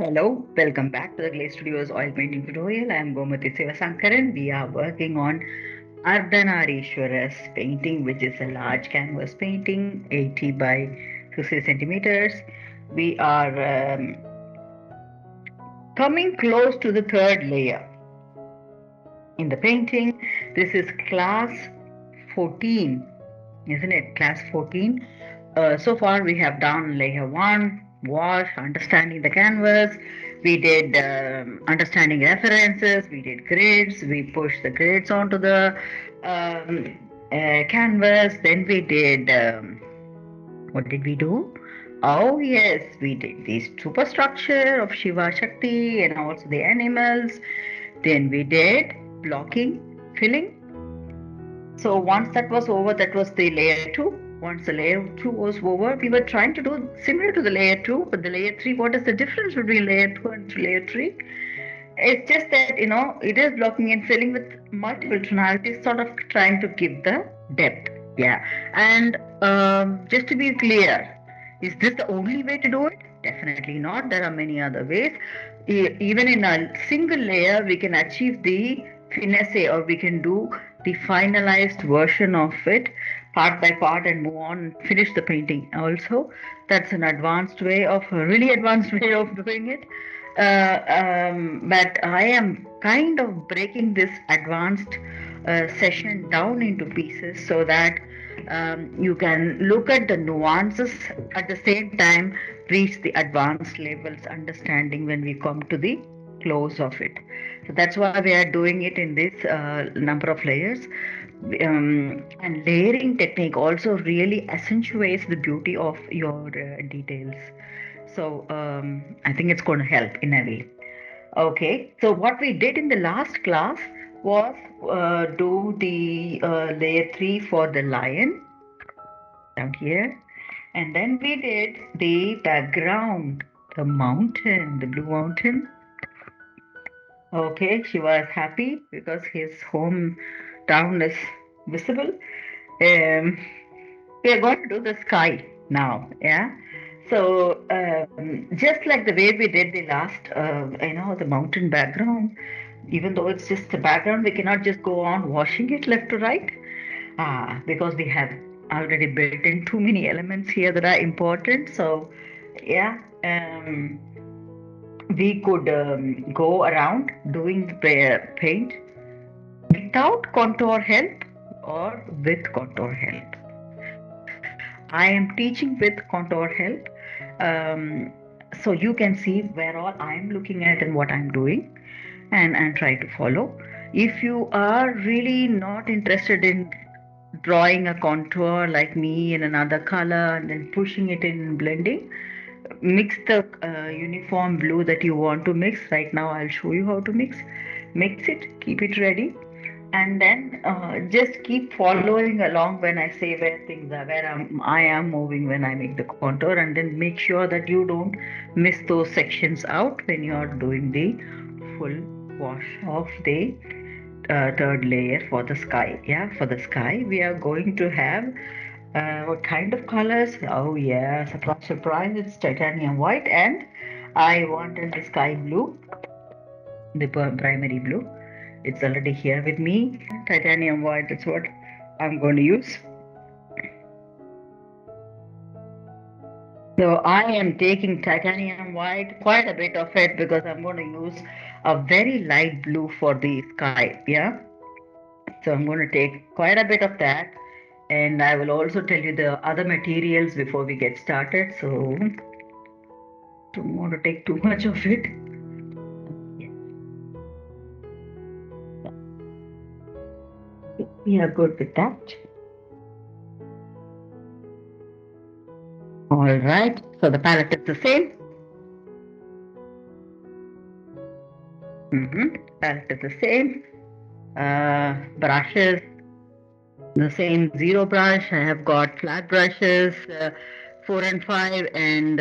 Hello, welcome back to the Clay Studios oil painting tutorial. I am Gomati Sivasankaran. We are working on Ardhanareeshwarar's painting, which is a large canvas painting, 80 by 50 centimeters. We are coming close to the third layer in the painting. This is class 14, isn't it? Class 14. So far, we have done layer 1, wash, understanding the canvas. We did understanding references. We did grids. We pushed the grids onto the canvas. Then we did, what did we do? Oh, yes, we did the superstructure of Shiva Shakti and also the animals. Then we did blocking, filling. So once that was over, that was the layer 2. Once the layer 2 was over, we were trying to do similar to the layer 2, but the layer 3, what is the difference between layer 2 and layer 3? It's just that, it is blocking and filling with multiple tonalities, sort of trying to give the depth. Yeah. And just to be clear, is this the only way to do it? Definitely not. There are many other ways. Even in a single layer, we can achieve the finesse, or we can do the finalized version of it part by part and move on and finish the painting also. That's an advanced way of, a really advanced way of doing it. But I am kind of breaking this advanced session down into pieces so that you can look at the nuances, at the same time reach the advanced levels understanding when we come to the close of it. So that's why we are doing it in this number of layers. And layering technique also really accentuates the beauty of your details. So I think it's going to help in a way. Okay, so what we did in the last class was do the layer 3 for the lion down here, and then we did the background, the mountain, the blue mountain. Okay, she was happy because his hometown is visible. Um, we are going to do the sky now, yeah. So just like the way we did the last, the mountain background, even though it's just a background, we cannot just go on washing it left to right, because we have already built in too many elements here that are important. So yeah, we could go around doing the paint without contour help or with contour help. I am teaching with contour help, so you can see where all I am looking at and what I'm doing, and try to follow. If you are really not interested in drawing a contour like me in another color and then pushing it in blending, mix the uniform blue that you want to mix. Right now I'll show you how to mix it, keep it ready, and then just keep following along when I say where things are, where I am moving when I make the contour, and then make sure that you don't miss those sections out when you are doing the full wash of the third layer for the sky. Yeah, for the sky we are going to have what kind of colors? Oh yeah, surprise, surprise, it's titanium white, and I wanted the sky blue, the primary blue. It's already here with me. Titanium white, that's what I'm going to use. So I am taking titanium white, quite a bit of it, because I'm going to use a very light blue for the sky. Yeah. So I'm going to take quite a bit of that. And I will also tell you the other materials before we get started. So don't want to take too much of it. We are good with that. All right. So the palette is the same. Palette is the same. Brushes, the same zero brush. I have got flat brushes, 4 and 5, and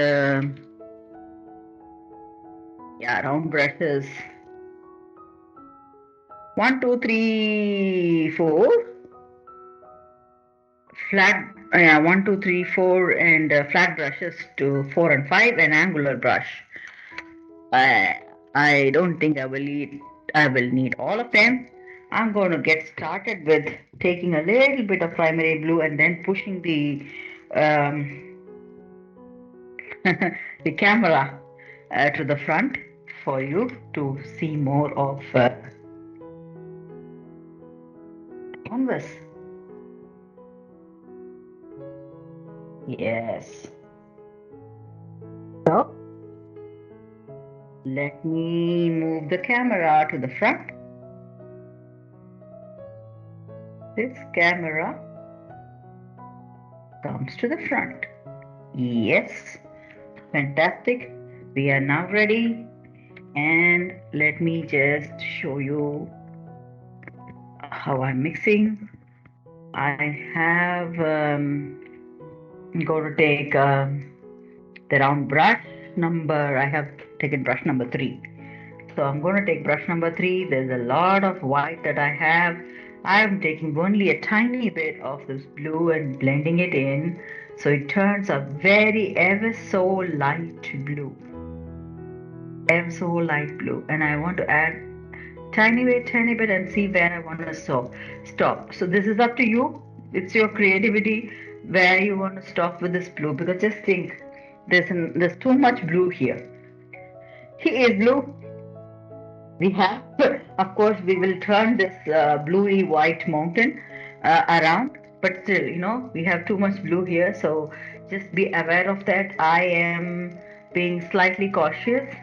round brushes. 1, 2, 3, 4. Flat, 1, 2, 3, 4, and flat brushes to 4 and 5, and angular brush. I don't think I will need all of them. I'm going to get started with taking a little bit of primary blue and then pushing um, the camera to the front for you to see more of canvas. Yes. So let me move the camera to the front. This camera comes to the front. Yes. Fantastic. We are now ready. And let me just show you how I'm mixing. I have going to take the round brush number. I have taken brush number 3. So I'm going to take brush number 3. There's a lot of white that I have. I'm taking only a tiny bit of this blue and blending it in. So it turns a very ever so light blue. Ever so light blue. And I want to add tiny bit and see where I want to stop. So this is up to you. It's your creativity where you want to stop with this blue, because just think there's too much blue here. Here is blue. We have, of course, we will turn this bluey white mountain around, but still, we have too much blue here. So just be aware of that. I am being slightly cautious.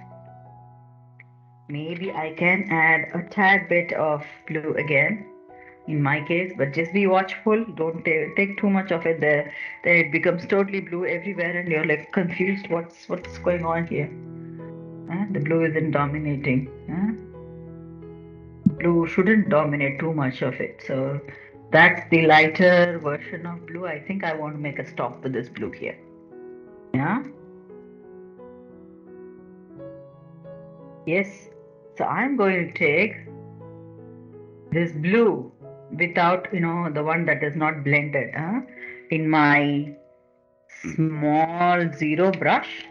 Maybe I can add a tad bit of blue again in my case, but just be watchful. Don't take too much of it there. Then it becomes totally blue everywhere, and you're like confused. What's going on here? The blue isn't dominating. Blue shouldn't dominate too much of it. So that's the lighter version of blue. I think I want to make a stop with this blue here. Yeah. Yes. So I'm going to take this blue without, the one that is not blended, in my small zero brush,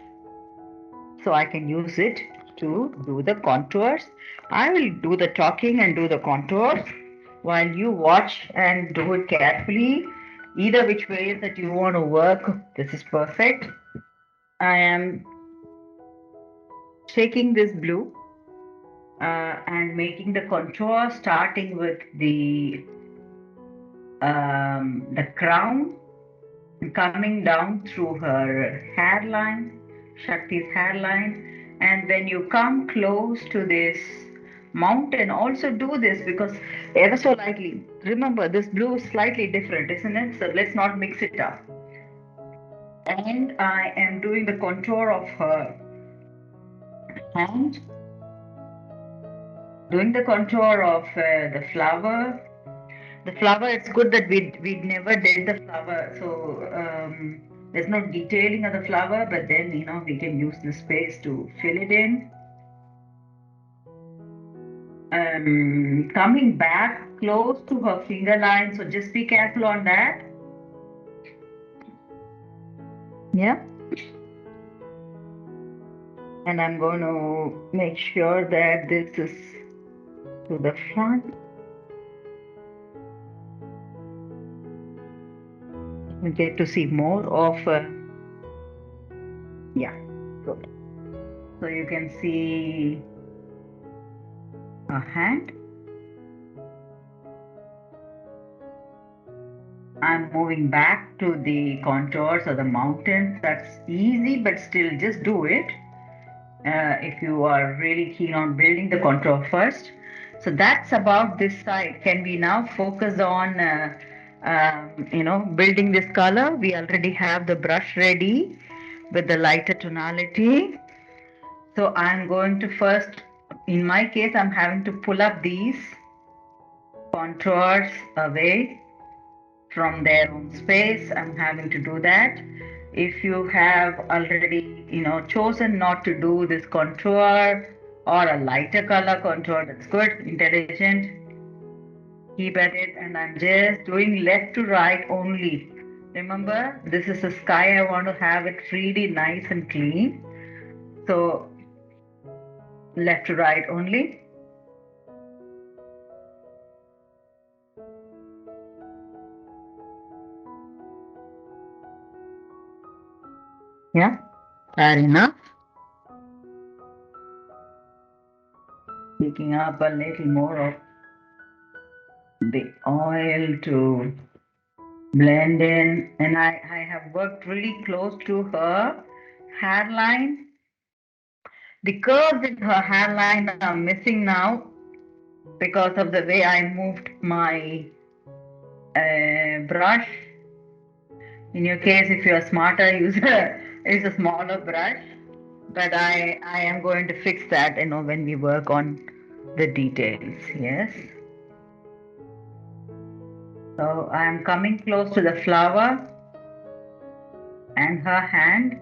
so I can use it to do the contours. I will do the talking and do the contours while you watch and do it carefully. Either which way that you want to work, this is perfect. I am taking this blue and making the contour, starting with the crown, coming down through her hairline, Shakti's hairline. And when you come close to this mountain, also do this, because ever so lightly. Remember, this blue is slightly different, isn't it? So let's not mix it up. And I am doing the contour of her hand, doing the contour of the flower. The flower, it's good that we never did the flower, so there's no detailing of the flower, but then we can use the space to fill it in. Coming back close to her finger line, so just be careful on that. Yeah. And I'm going to make sure that this is to the front. We get to see more of yeah, good. So you can see a hand. I'm moving back to the contours of the mountains. That's easy, but still just do it if you are really keen on building the contour first. So that's about this side. Can we now focus on building this color? We already have the brush ready with the lighter tonality. So I'm going to first, in my case, I'm having to pull up these contours away from their own space. I'm having to do that. If you have already, chosen not to do this contour or a lighter color contour, that's good, intelligent. Keep at it, and I'm just doing left to right only. Remember, this is the sky. I want to have it really nice and clean. So Left to right only. Yeah, fair enough. Picking up a little more of the oil to blend in, and I have worked really close to her hairline. The curves in her hairline are missing now because of the way I moved my brush. In your case, if you are smarter, use a smaller brush. But I am going to fix that, when we work on the details. Yes. So I am coming close to the flower and her hand,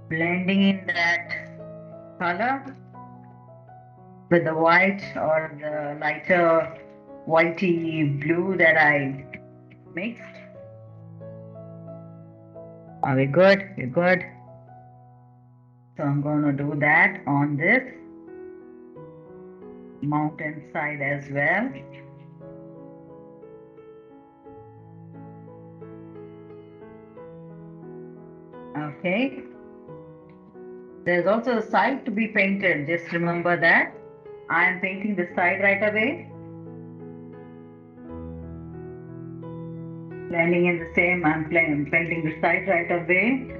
blending in that color with the white or the lighter whitey blue that I mixed. Are we good? We're good. So I'm going to do that on this mountain side as well. Okay. There's also a side to be painted. Just remember that. I am painting the side right away. Blending in the same, I'm painting the side right away.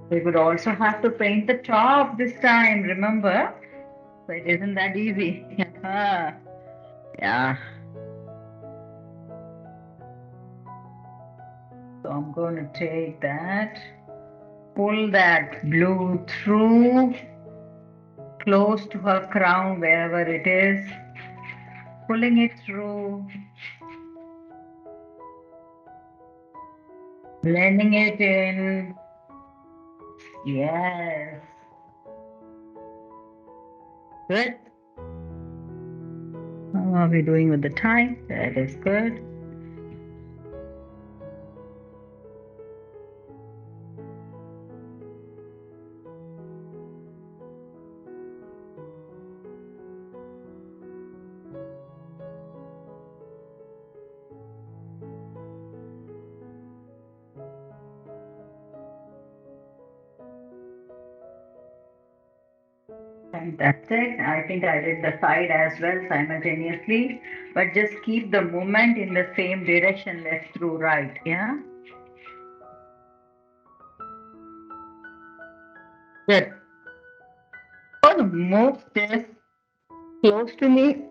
We would also have to paint the top this time, remember? So it isn't that easy. Yeah. So I'm going to take that, pull that blue through, close to her crown, wherever it is, pulling it through, blending it in. Yes. Good. How are we doing with the time? That is good. And that's it. I think I did the side as well simultaneously, but just keep the movement in the same direction, left through right. Yeah. Good. I'm going to move this close to me,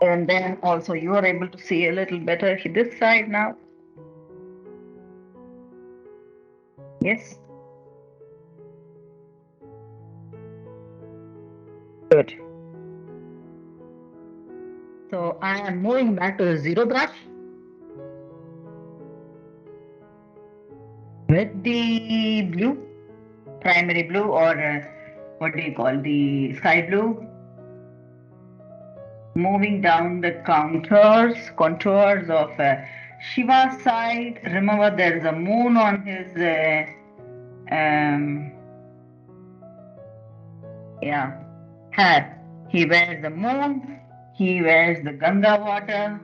and then also you are able to see a little better this side now. Yes. Good. So I am moving back to the zero brush with the blue, primary blue, or what do you call the sky blue? Moving down the contours of Shiva's side. Remember, there is a moon on his um, hat. He wears the moon. He wears the Ganga water.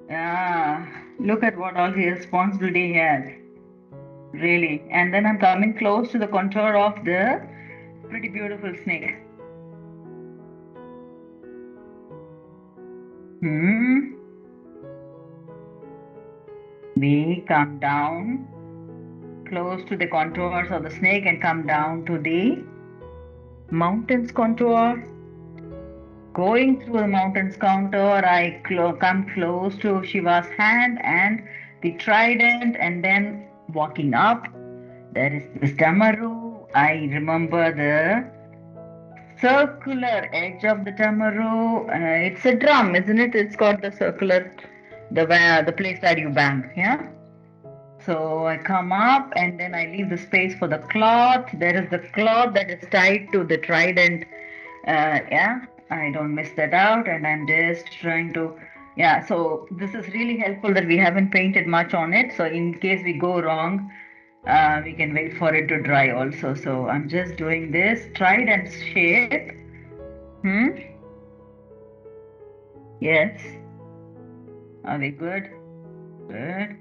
Yeah, look at what all his responsibility he has. Really. And then I'm coming close to the contour of the pretty beautiful snake. We come down close to the contours of the snake and come down to the mountains contour. Going through the mountains contour, I come close to Shiva's hand and the trident, and then walking up, there is this Damaru. I remember the circular edge of the Damaru. It's a drum, isn't it? It's got the circular, the place that you bang, yeah? So I come up and then I leave the space for the cloth. There is the cloth that is tied to the trident. I don't miss that out, and I'm just trying to. So this is really helpful that we haven't painted much on it. So in case we go wrong, We can wait for it to dry also. So I'm just doing this Trident shape. Hmm? Yes. Are we good? Good.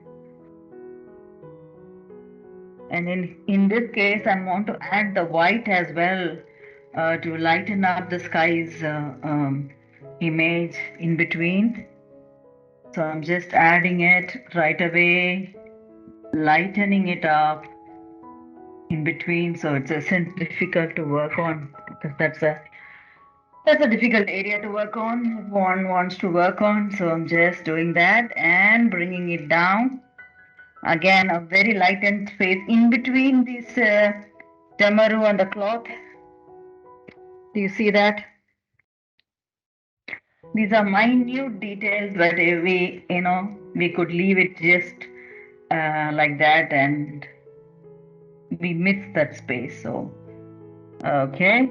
And in this case, I want to add the white as well to lighten up the sky's image in between. So I'm just adding it right away, lightening it up in between, so it isn't difficult to work on, because that's a difficult area to work on if one wants to work on. So I'm just doing that and bringing it down. Again, a very lightened space in between this tamaru and the cloth. Do you see that? These are minute details, but if we could leave it just like that, and we miss that space. So, okay,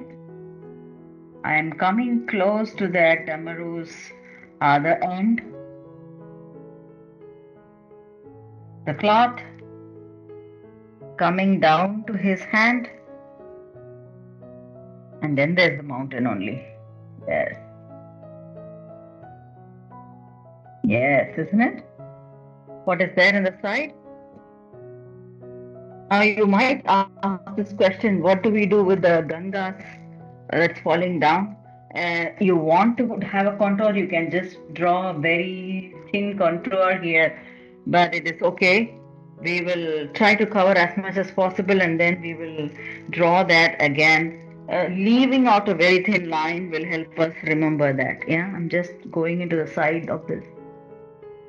I am coming close to that tamaru's other end. The cloth coming down to his hand, and then there's the mountain only. Yes, yes, isn't it? What is there on the side? Now you might ask this question: what do we do with the Gangas that's falling down? You want to have a contour, you can just draw a very thin contour here, but it is okay. We will try to cover as much as possible, and then we will draw that again. Leaving out a very thin line will help us remember that. Yeah, I'm just going into the side of this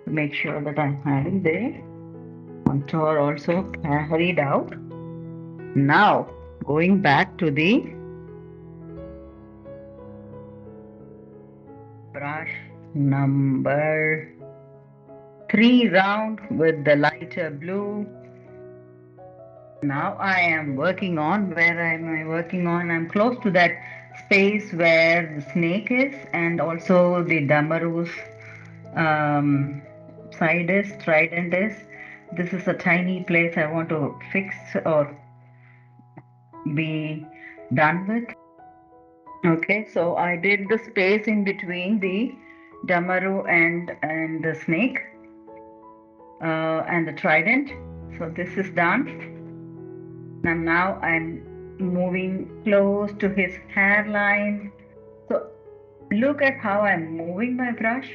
to make sure that I'm having the contour also carried out. Now, going back to the brush number 3 round with the lighter blue. Now I am working on, where am I working on? I'm close to that space where the snake is, and also the Damaru's side is, trident is. This is a tiny place I want to fix or be done with. Okay, so I did the space in between the Damaru and the snake and the trident. So this is done. And now I'm moving close to his hairline. So look at how I'm moving my brush.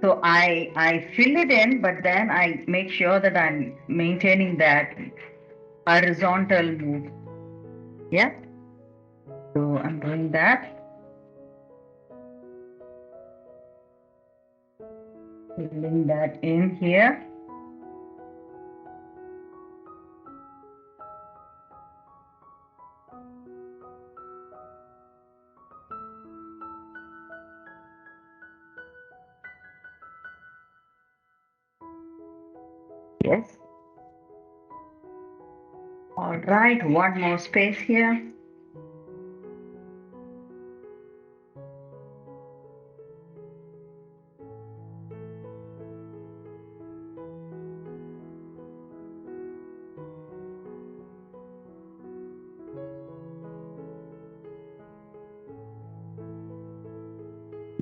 So I fill it in, but then I make sure that I'm maintaining that horizontal move. Yeah. So I'm doing that. Filling that in here. Yes. All right, one more space here.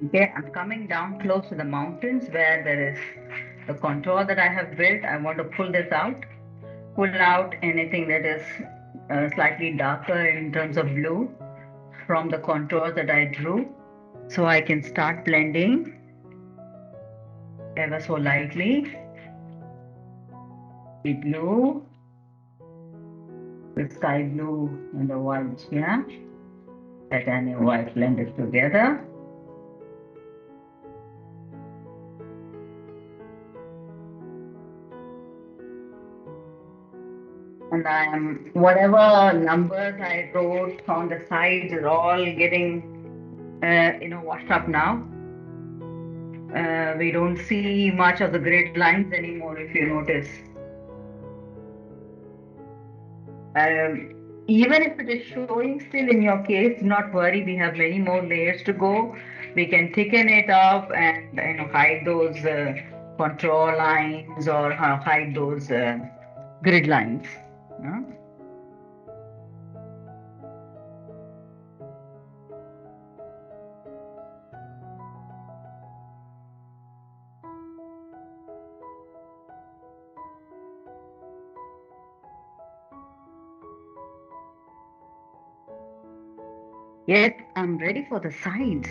Okay, I'm coming down close to the mountains where there is the contour that I have built. I want to pull this out, pull out anything that is slightly darker in terms of blue from the contour that I drew. So I can start blending ever so lightly the blue, the sky blue, and the white here. Titanium white blended together. And I am, whatever numbers I wrote on the sides are all getting, washed up now. We don't see much of the grid lines anymore, if you notice. Even if it is showing still in your case, do not worry. We have many more layers to go. We can thicken it up and hide those contour lines or hide those grid lines. Yeah? Yes, I'm ready for the sides.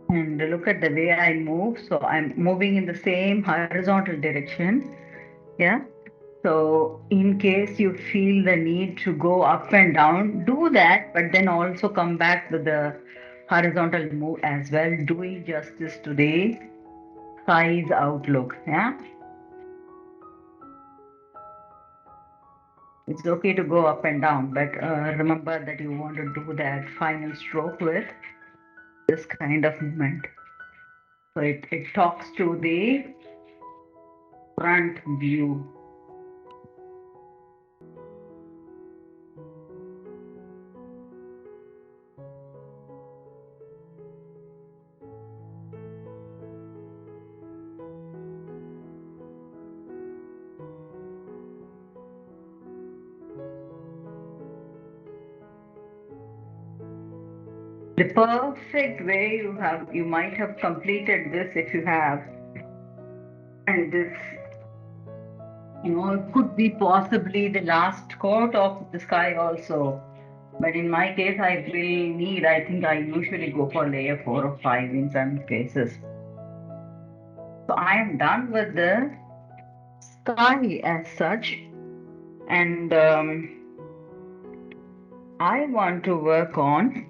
And look at the way I move. So I'm moving in the same horizontal direction. Yeah. So in case you feel the need to go up and down, do that, but then also come back to the horizontal move as well, doing justice to the size outlook. Yeah. It's okay to go up and down, but remember that you want to do that final stroke with this kind of movement. So it talks to the front view. The perfect way you might have completed this if you have, and this could be possibly the last coat of the sky also. But in my case, I think I usually go for layer 4 or 5 in some cases. So I am done with the sky as such, and I want to work on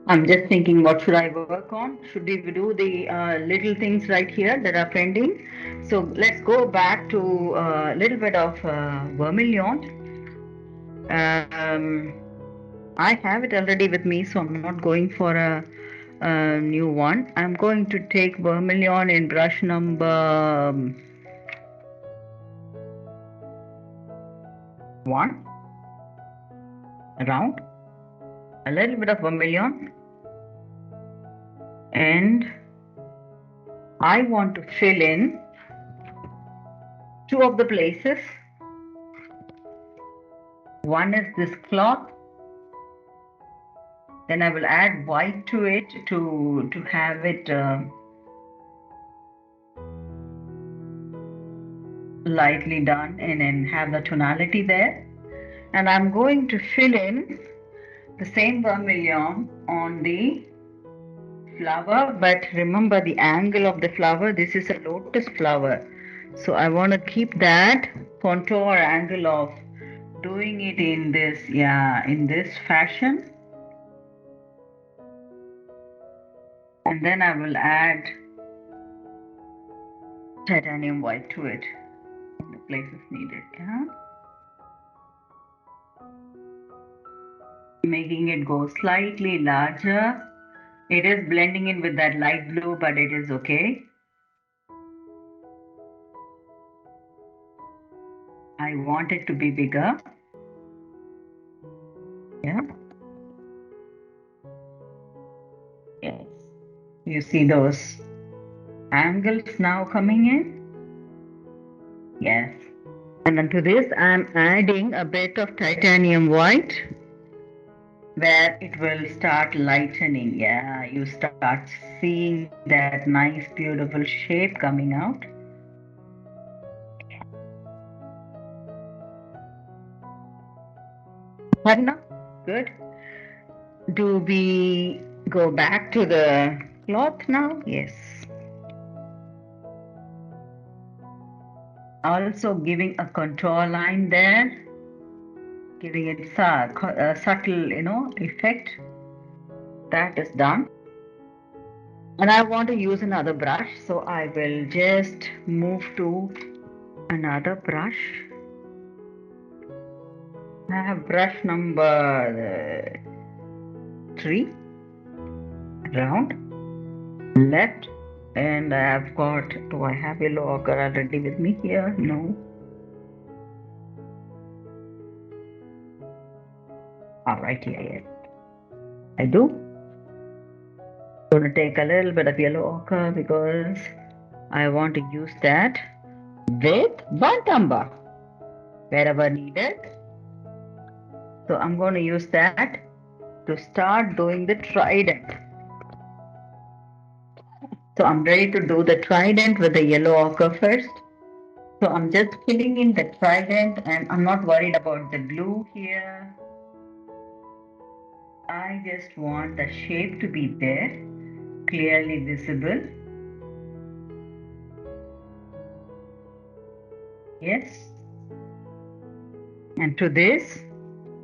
I'm just thinking, what should I work on? Should we do the little things right here that are pending? So let's go back to a little bit of vermilion. I have it already with me, so I'm not going for a new one. I'm going to take vermilion in brush number 1, around a little bit of vermilion, and I want to fill in 2 of the places. One is this cloth. Then I will add white to it to have it lightly done and then have the tonality there. And I'm going to fill in the same vermilion on the flower, but remember the angle of the flower. This is a lotus flower. So I want to keep that contour angle of doing it in this fashion. And then I will add titanium white to it in the places needed. Yeah. Making it go slightly larger. It is blending in with that light blue, but it is okay. I want it to be bigger. Yeah. Yes. You see those angles now coming in? Yes. And then to this, I'm adding a bit of titanium white where it will start lightening. Yeah, you start seeing that nice, beautiful shape coming out. Enough? Good. Do we go back to the cloth now? Yes. Also giving a contour line there, giving it a subtle, effect. That is done. And I want to use another brush, so I will just move to another brush. I have brush number tree round left, and I've got, do I have yellow ochre already with me here? No. All right, here, I do. Going to take a little bit of yellow ochre because I want to use that with burnt umber wherever needed. So I'm going to use that to start doing the trident. So I'm ready to do the trident with the yellow ochre first. So I'm just filling in the trident, and I'm not worried about the blue here. I just want the shape to be there, clearly visible. Yes. And to this,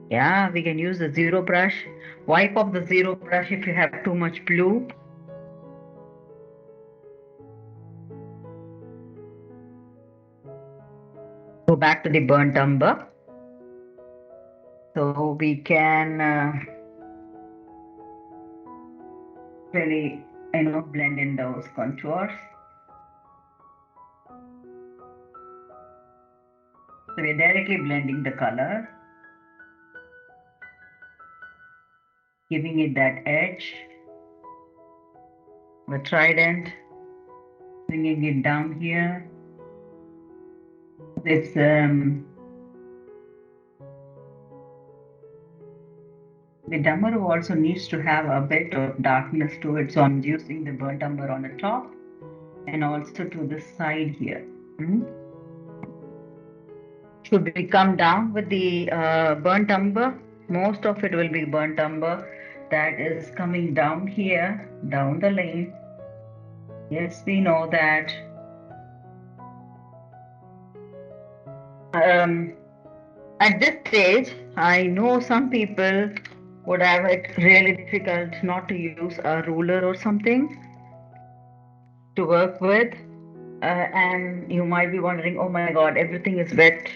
yeah, we can use the zero brush. Wipe off the zero brush if you have too much blue. Go back to the burnt umber. So we can really, blend in those contours. So we're directly blending the color, giving it that edge. The trident, bringing it down here. This the umber also needs to have a bit of darkness to it, so I'm using the burnt umber on the top and also to the side here. Should we come down with the burnt umber? Most of it will be burnt umber that is coming down here, down the lane. Yes, we know that. At this stage, I know some people would have it really difficult not to use a ruler or something to work with. And you might be wondering, oh my God, everything is wet.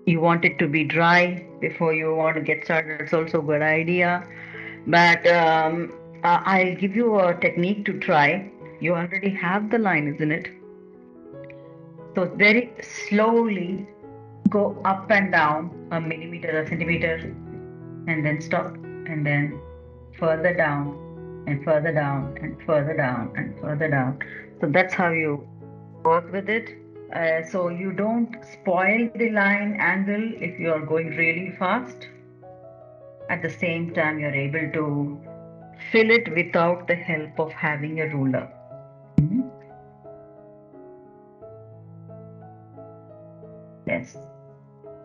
You want it to be dry before you want to get started. It's also a good idea. But I'll give you a technique to try. You already have the line, isn't it? So very slowly go up and down a millimeter, a centimeter, and then stop, and then further down, and further down, and further down, and further down. So that's how you work with it. So you don't spoil the line angle if you are going really fast. At the same time, you're able to fill it without the help of having a ruler. Mhm. Yes,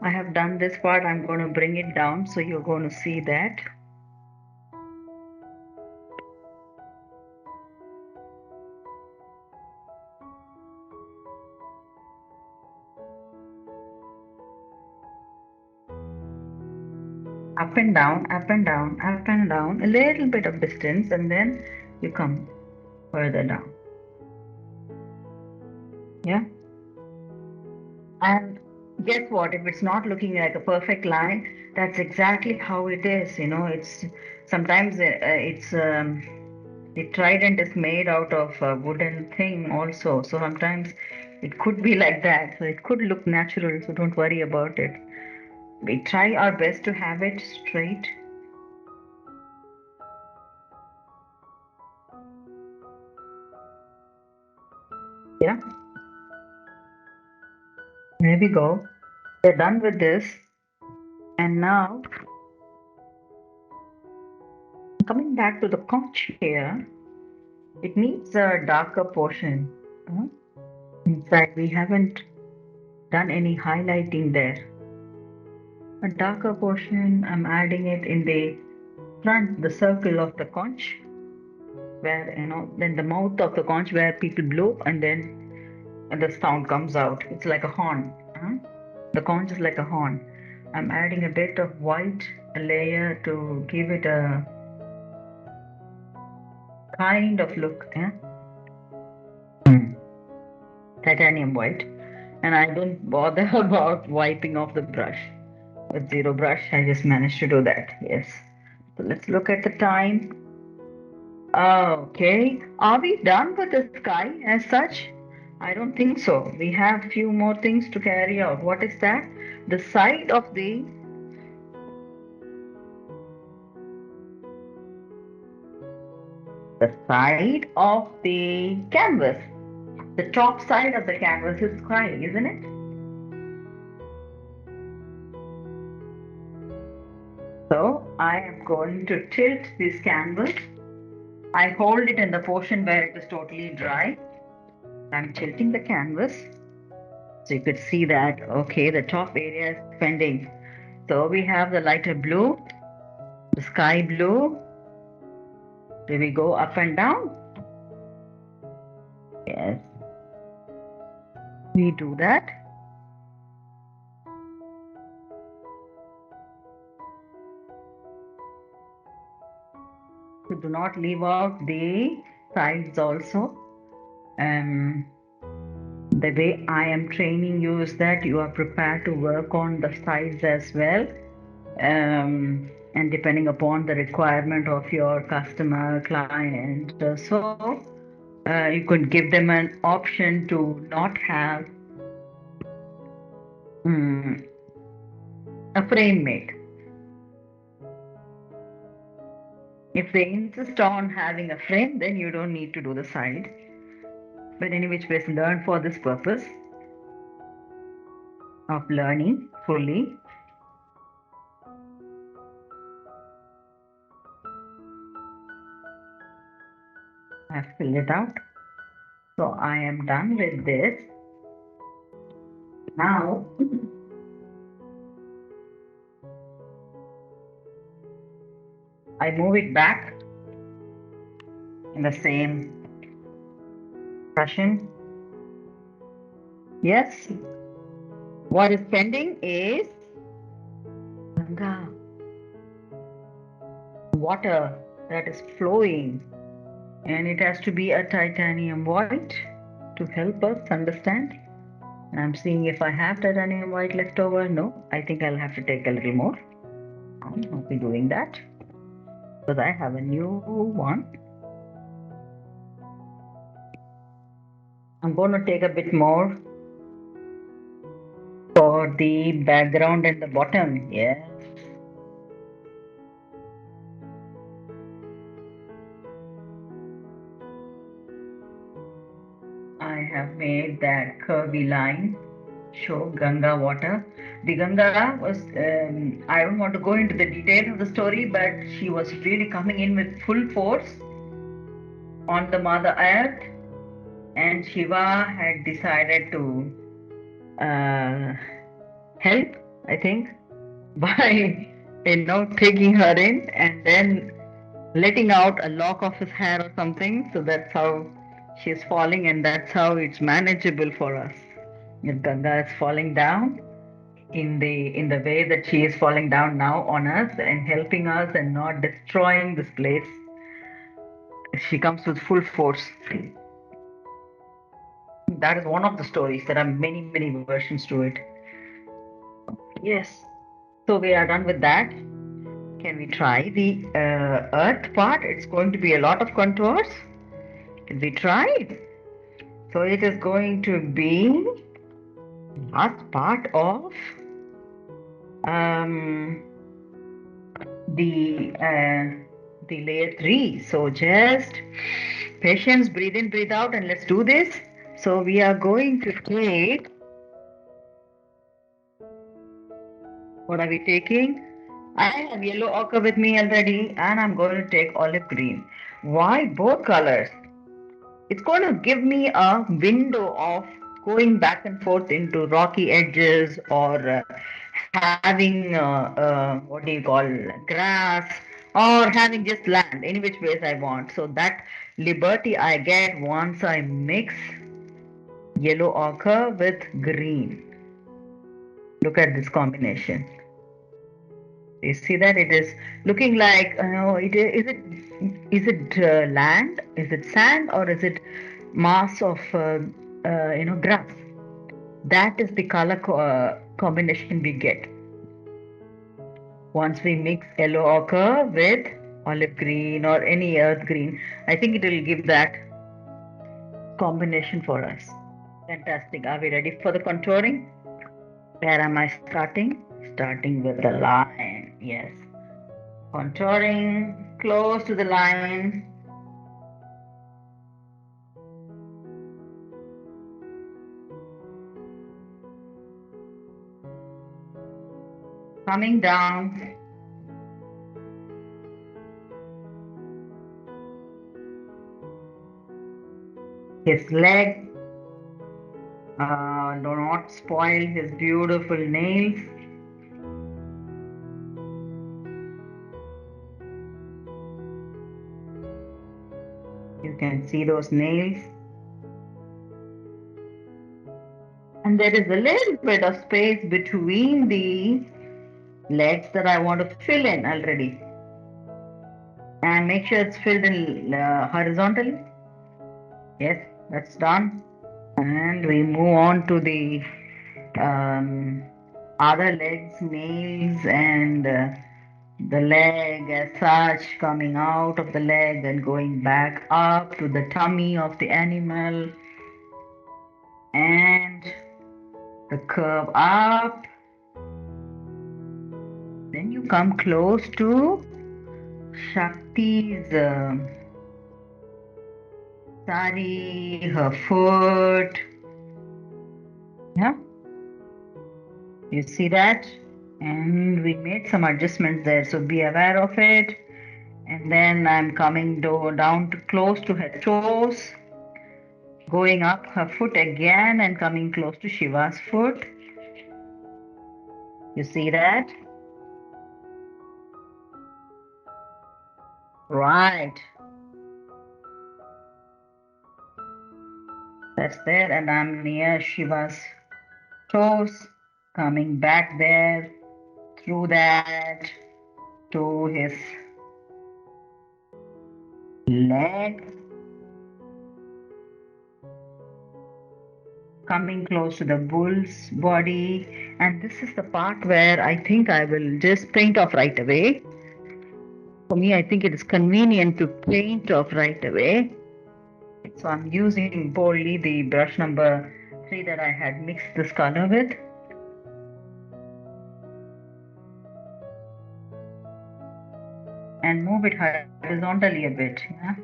I have done this part. I'm going to bring it down so you're going to see that. Up and down, up and down, up and down, a little bit of distance, and then you come further down. Yeah. And guess what? If it's not looking like a perfect line, that's exactly how it is. It's sometimes the trident is made out of a wooden thing also. So sometimes it could be like that. So it could look natural. So don't worry about it. We try our best to have it straight. Yeah. There we go. We're done with this. And now, coming back to the conch here, it needs a darker portion. In fact, we haven't done any highlighting there. A darker portion, I'm adding it in the front, the circle of the conch, where, then the mouth of the conch where people blow and then the sound comes out. It's like a horn. The conch is like a horn. I'm adding a bit of white layer to give it a kind of look. Titanium white. And I don't bother about wiping off the brush. With zero brush, I just managed to do that. Yes. So let's look at the time. Okay, are we done with the sky as such? I don't think so. We have few more things to carry out. What is that? The side of the canvas. The top side of the canvas is sky, isn't it? So I am going to tilt this canvas. I hold it in the portion where it is totally dry. I'm tilting the canvas. So you could see that, okay, the top area is pending. So we have the lighter blue, the sky blue. Do we go up and down? Yes, we do that. So do not leave out the sides also. The way I am training you is that you are prepared to work on the sides as well. And depending upon the requirement of your customer, client. So you could give them an option to not have um, a frame made. If they insist on having a frame, then you don't need to do the side. But any which ways, learn for this purpose of learning fully. I've filled it out. So I am done with this. Now, I move it back in the same fashion. Yes, what is pending is Ganga, water that is flowing, and it has to be a titanium white to help us understand. And I'm seeing if I have titanium white left over. No, I think I'll have to take a little more. I'll be doing that because I have a new one. I'm going to take a bit more for the background and the bottom. Yes. I have made that curvy line show Ganga water. The Ganga was, I don't want to go into the details of the story, but she was really coming in with full force on the Mother Earth, and Shiva had decided to help, I think, by taking her in and then letting out a lock of his hair or something. So that's how she's falling, and that's how it's manageable for us. If Ganga is falling down in the way that she is falling down now on us and helping us and not destroying this place, she comes with full force. That is one of the stories. There are many, many versions to it. Yes. So we are done with that. Can we try the earth part? It's going to be a lot of contours. Can we try? So it is going to be last part of um, the the layer 3. So just patience, breathe in, breathe out, and let's do this. So we are going to take, what are we taking? I have yellow ochre with me already, and I'm going to take olive green. Why both colors? It's going to give me a window of going back and forth into rocky edges or having what do you call, grass, or having just land, any which ways I want. So that liberty I get once I mix yellow ochre with green. Look at this combination. You see that it is looking like, is it land, is it sand, or is it mass of grass? That is the color combination we get. Once we mix yellow ochre with olive green or any earth green, I think it will give that combination for us. Fantastic. Are we ready for the contouring? Where am I starting? Starting with the line. Yes. Contouring close to the line. Coming down. His leg. Do not spoil his beautiful nails. You can see those nails. And there is a little bit of space between the legs that I want to fill in already. And make sure it's filled in horizontally. Yes, that's done. And we move on to the other legs, nails, and the leg as such, coming out of the leg and going back up to the tummy of the animal, and the curve up. Then you come close to Shakti's sari, her foot. Yeah, you see that? And we made some adjustments there, so be aware of it. And then I'm coming down to close to her toes, going up her foot again and coming close to Shiva's foot. You see that? Right. That's there, and I'm near Shiva's toes, coming back there through that to his leg, coming close to the bull's body. And this is the part where I think I will just paint off right away. For me, I think it is convenient to paint off right away. So I'm using boldly the brush number 3 that I had mixed this color with. And move it horizontally a bit. Yeah?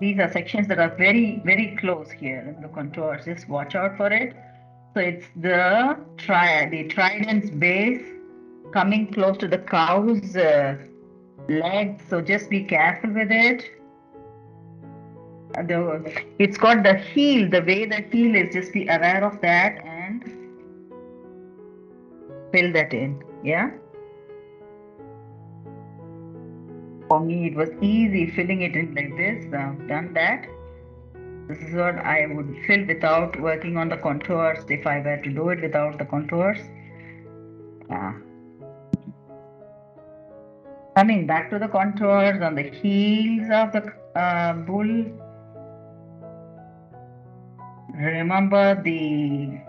These are sections that are very, very close here in the contours. Just watch out for it. So it's the trident's base coming close to the cow's leg. So just be careful with it. It's got the heel, the way the heel is, just be aware of that and fill that in. Yeah. For me, it was easy filling it in like this. I've done that. This is what I would fill without working on the contours if I were to do it without the contours. Yeah. Coming back to the contours on the heels of the bull. Remember the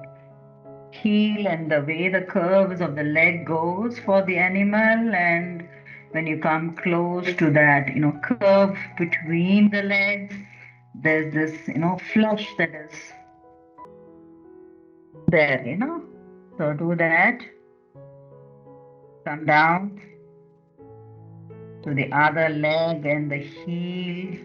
heel and the way the curves of the leg goes for the animal, and when you come close to that, curve between the legs, there's this, flush that is there, So do that. Come down to the other leg and the heel.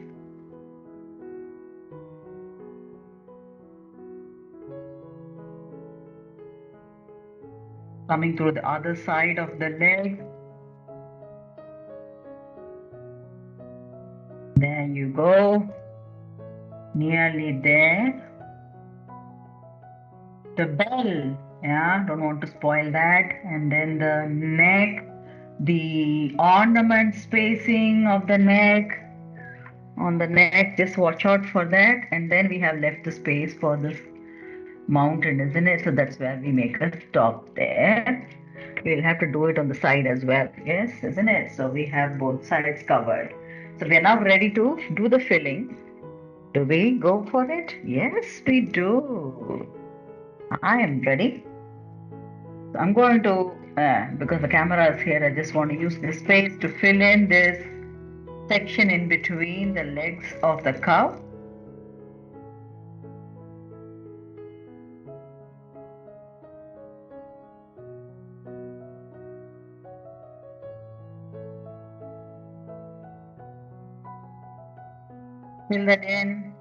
Coming through the other side of the leg. There you go. Nearly there. The bell, yeah, don't want to spoil that. And then the neck, the ornament spacing of the neck. On the neck, just watch out for that. And then we have left the space for this mountain, isn't it? So that's where we make a stop there. We'll have to do it on the side as well, yes, isn't it? So we have both sides covered. So we are now ready to do the filling. Do we go for it? Yes, we do. I am ready. So I'm going to, because the camera is here, I just want to use this space to fill in this section in between the legs of the cow. Fill that in.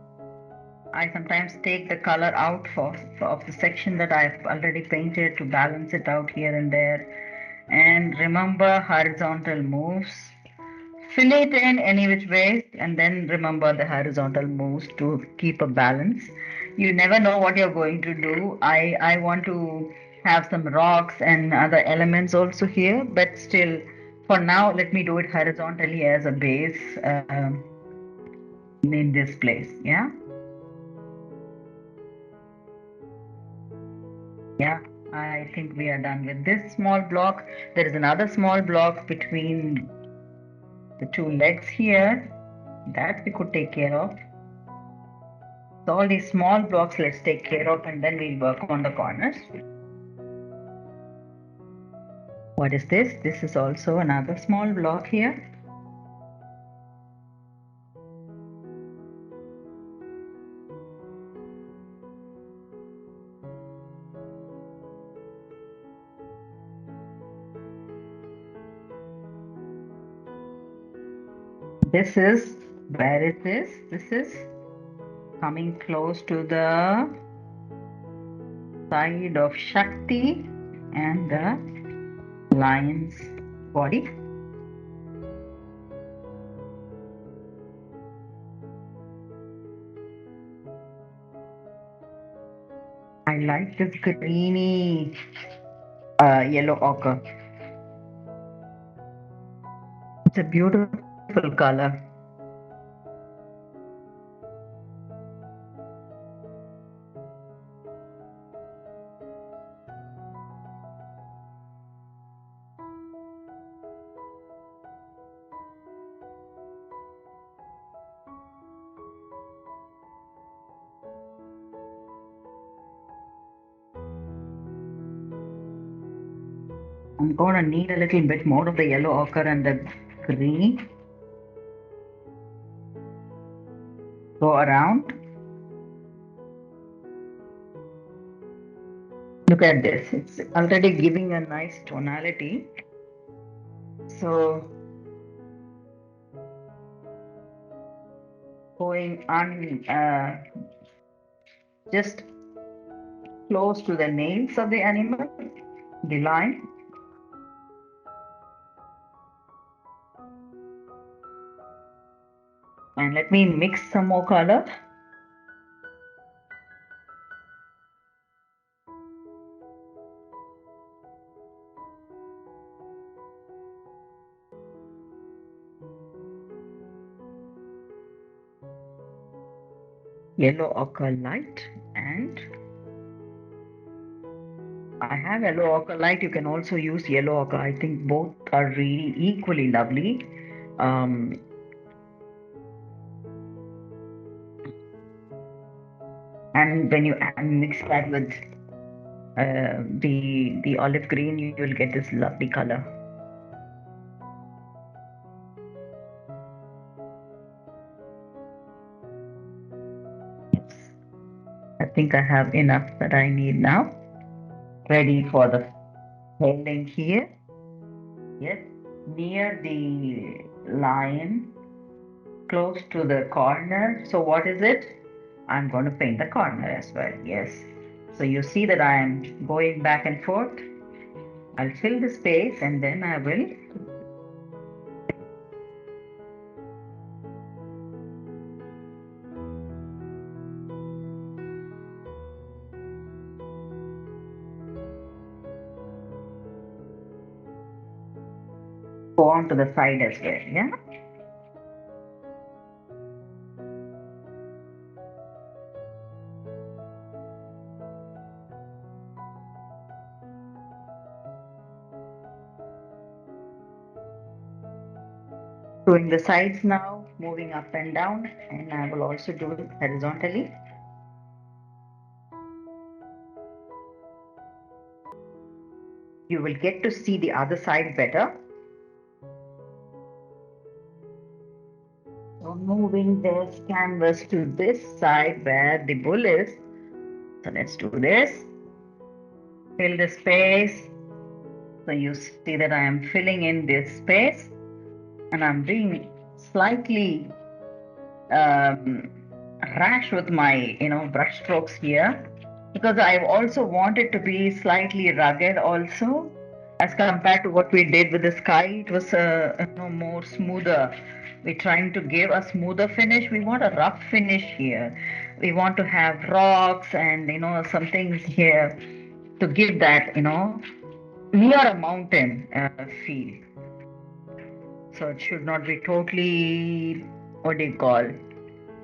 I sometimes take the color out of the section that I've already painted to balance it out here and there. And remember horizontal moves. Fill it in any which way, and then remember the horizontal moves to keep a balance. You never know what you're going to do. I want to have some rocks and other elements also here, but still, for now, let me do it horizontally as a base in this place. Yeah, yeah. I think we are done with this small block. There is another small block between the two legs here that we could take care of. So all these small blocks let's take care of, and then we'll work on the corners. What is this? This is also another small block here. This is, where is this? This is coming close to the side of Shakti and the lion's body. I like this greeny yellow ochre. It's a beautiful color. I'm gonna need a little bit more of the yellow ochre and the green. Go around. Look at this. It's already giving a nice tonality. So going on just close to the nails of the animal, the line. And let me mix some more color. Yellow ochre light, and I have yellow ochre light. You can also use yellow ochre. I think both are really equally lovely. Um, and when you mix that with the olive green, you will get this lovely color. Yes, I think I have enough that I need now. Ready for the painting here. Yes, near the line, close to the corner. So what is it? I'm going to paint the corner as well. Yes. So you see that I am going back and forth. I'll fill the space and then I will go on to the side as well. Yeah. Doing the sides now, moving up and down, and I will also do it horizontally. You will get to see the other side better. So moving this canvas to this side where the bull is. So let's do this. Fill the space. So you see that I am filling in this space and I'm being slightly rash with my brush strokes here, because I also want it to be slightly rugged also, as compared to what we did with the sky. It was more smoother. We're trying to give a smoother finish. We want a rough finish here. We want to have rocks and some things here to give that near a mountain feel. So it should not be totally, what do you call,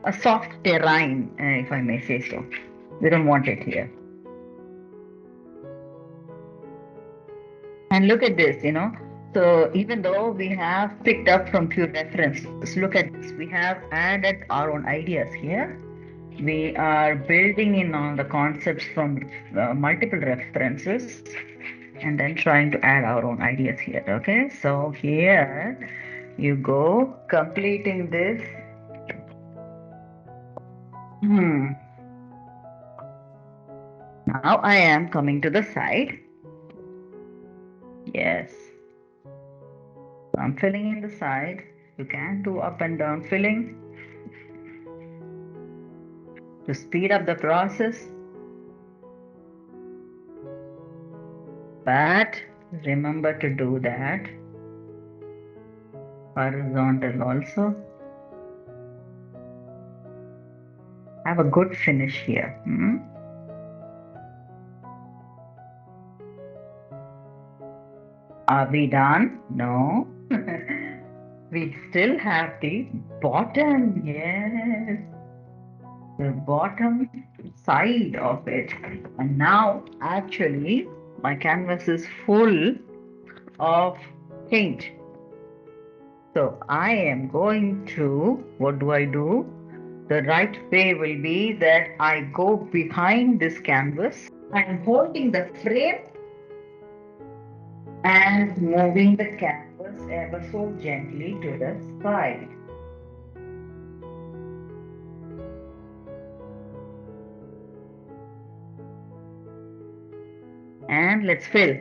a soft terrain, if I may say so. We don't want it here. And look at this, So even though we have picked up from few references, look at this. We have added our own ideas here. We are building in on the concepts from multiple references and then trying to add our own ideas here. Okay, so here you go, completing this. Now I am coming to the side. Yes. So I'm filling in the side. You can do up and down filling to speed up the process. But remember to do that horizontal also. Have a good finish here. Are we done? No. We still have the bottom. Yes. The bottom side of it. And now actually my canvas is full of paint. So I am going to, what do I do? The right way will be that I go behind this canvas. I am holding the frame and moving the canvas ever so gently to the side. And let's fill.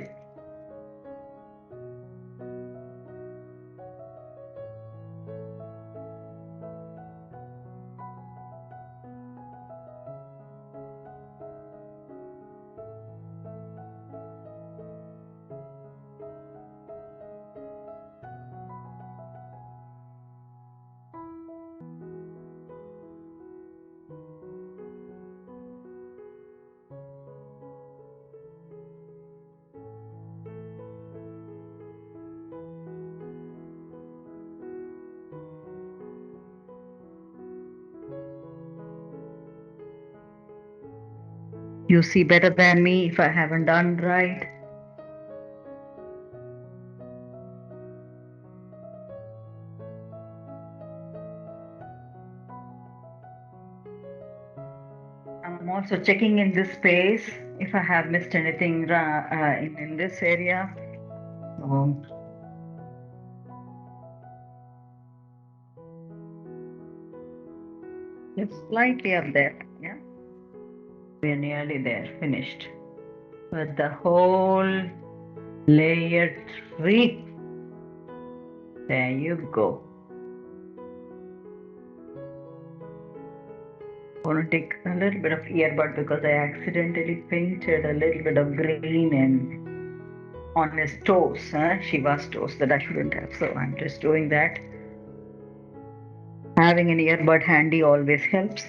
You see better than me if I haven't done right. I'm also checking in this space if I have missed anything in this area. So, it's slightly up there. Yeah, we're nearly there, finished. With the whole layer 3. There you go. I'm going to take a little bit of earbud because I accidentally painted a little bit of green on his toes, Shiva's toes, that I shouldn't have. So I'm just doing that. Having an earbud handy always helps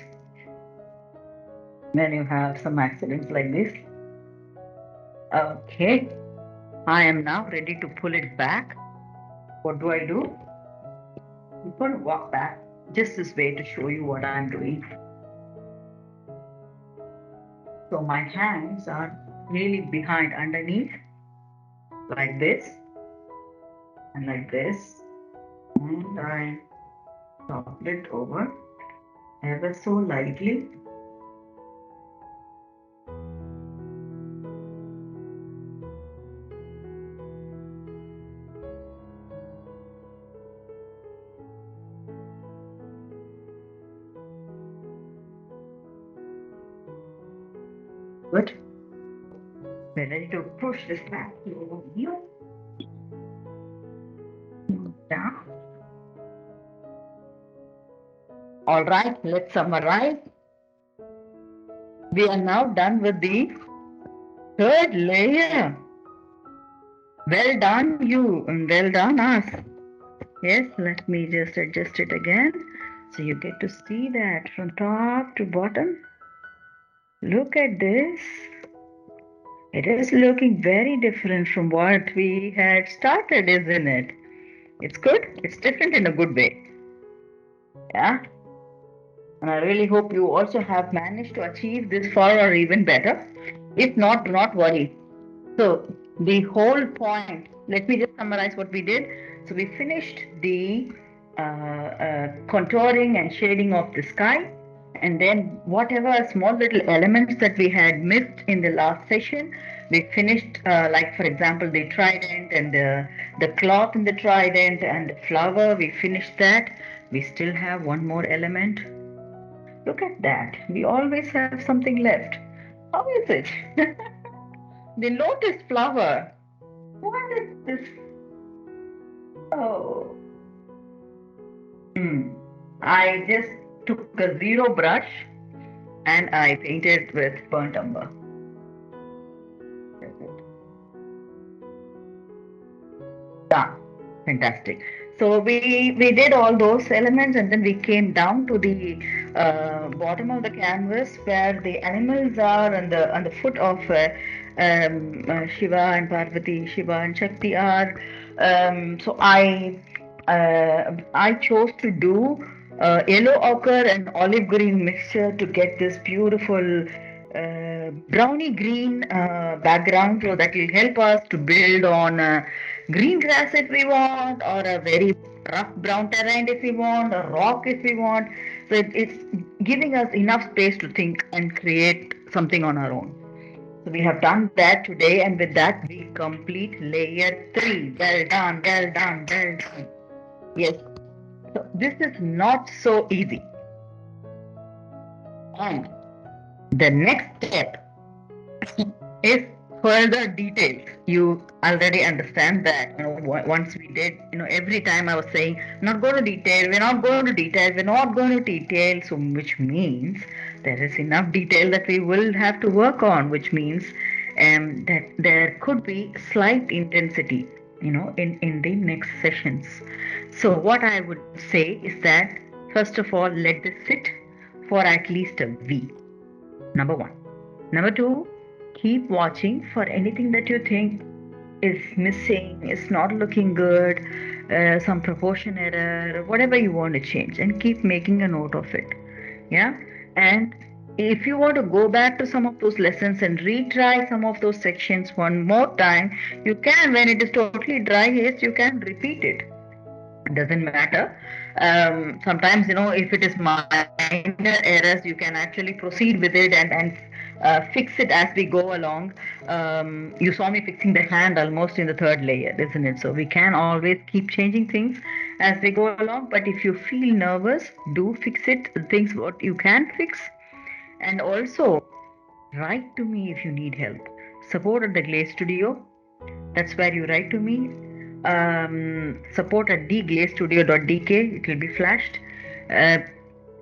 when you have some accidents like this. Okay, I am now ready to pull it back. What do I do? I'm going to walk back just this way to show you what I'm doing. So my hands are really behind underneath, like this and like this, and I topple it over ever so lightly. Good. We're ready to push this back over here. Down. All right, let's summarize. We are now done with the third layer. Well done, you, and well done, us. Yes, let me just adjust it again. So you get to see that from top to bottom. Look at this. It is looking very different from what we had started, isn't it? It's good. It's different in a good way. Yeah. And I really hope you also have managed to achieve this far or even better. If not, do not worry. So, the whole point, let me just summarize what we did. So, we finished the contouring and shading of the sky, and then whatever small little elements that we had missed in the last session, we finished, like for example, the trident and the cloth in the trident and the flower, we finished that. We still have one more element. Look at that. We always have something left. How is it? The lotus flower. What is this? Oh. Hmm. I just took a zero brush and I painted with burnt umber. That's it. Done. Fantastic. So we did all those elements and then we came down to the bottom of the canvas where the animals are and the foot of Shiva and Parvati, Shiva and Shakti are. So I chose to do yellow ochre and olive green mixture to get this beautiful browny green background, so that will help us to build on green grass if we want, or a very rough brown terrain if we want, or rock if we want. So it's giving us enough space to think and create something on our own. So we have done that today, and with that we complete layer 3. Well done, well done, well done. Yes. So this is not so easy. And the next step is further details. You already understand that. Once we did, every time I was saying, not going to detail, we're not going to detail, we're not going to detail. So, which means there is enough detail that we will have to work on, which means that there could be slight intensity, in the next sessions. So, what I would say is that, first of all, let this sit for at least a week. Number one. Number two, keep watching for anything that you think is missing, is not looking good, some proportion error, whatever you want to change, and keep making a note of it. Yeah. And if you want to go back to some of those lessons and retry some of those sections one more time, you can. When it is totally dry, yes, you can repeat it. It doesn't matter. Sometimes, if it is minor errors, you can actually proceed with it and fix it as we go along. You saw me fixing the hand almost in the third layer, isn't it? So we can always keep changing things as we go along. But if you feel nervous, do fix it. Things what you can fix, and also write to me if you need help. Support at the GLAC Studio. That's where you write to me. Support at dglacestudio.dk. It will be flashed. Uh,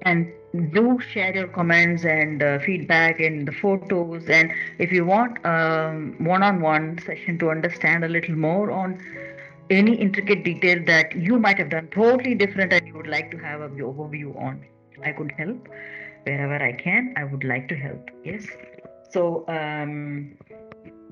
and do share your comments and feedback in the photos. And if you want one-on-one session to understand a little more on any intricate detail that you might have done totally different and you would like to have a overview on, I could help wherever I can. I would like to help. Yes. So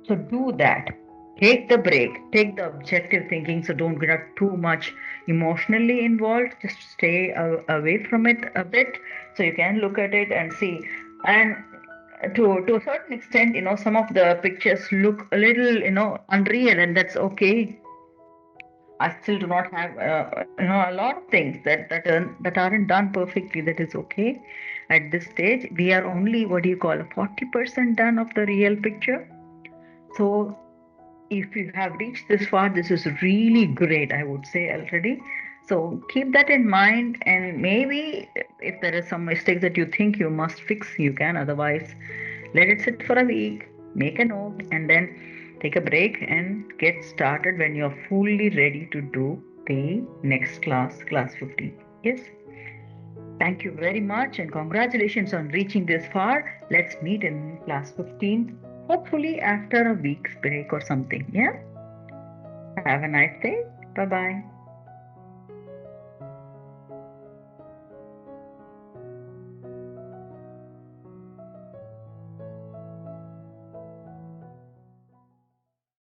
so do that. Take the break. Take the objective thinking. So don't get too much emotionally involved. Just stay away from it a bit, so you can look at it and see. And to a certain extent, some of the pictures look a little, unreal, and that's okay. I still do not have, a lot of things that aren't done perfectly. That is okay. At this stage, we are only, what do you call, 40% done of the real picture. So if you have reached this far, this is really great, I would say already. So keep that in mind, and maybe if there is some mistakes that you think you must fix, you can. Otherwise, Let it sit for a week, make a note, and then take a break and get started when you're fully ready to do the next class, class 15. Yes. Thank you very much and congratulations on reaching this far. Let's meet in class 15, hopefully after a week's break or something. Yeah. Have a nice day. Bye bye.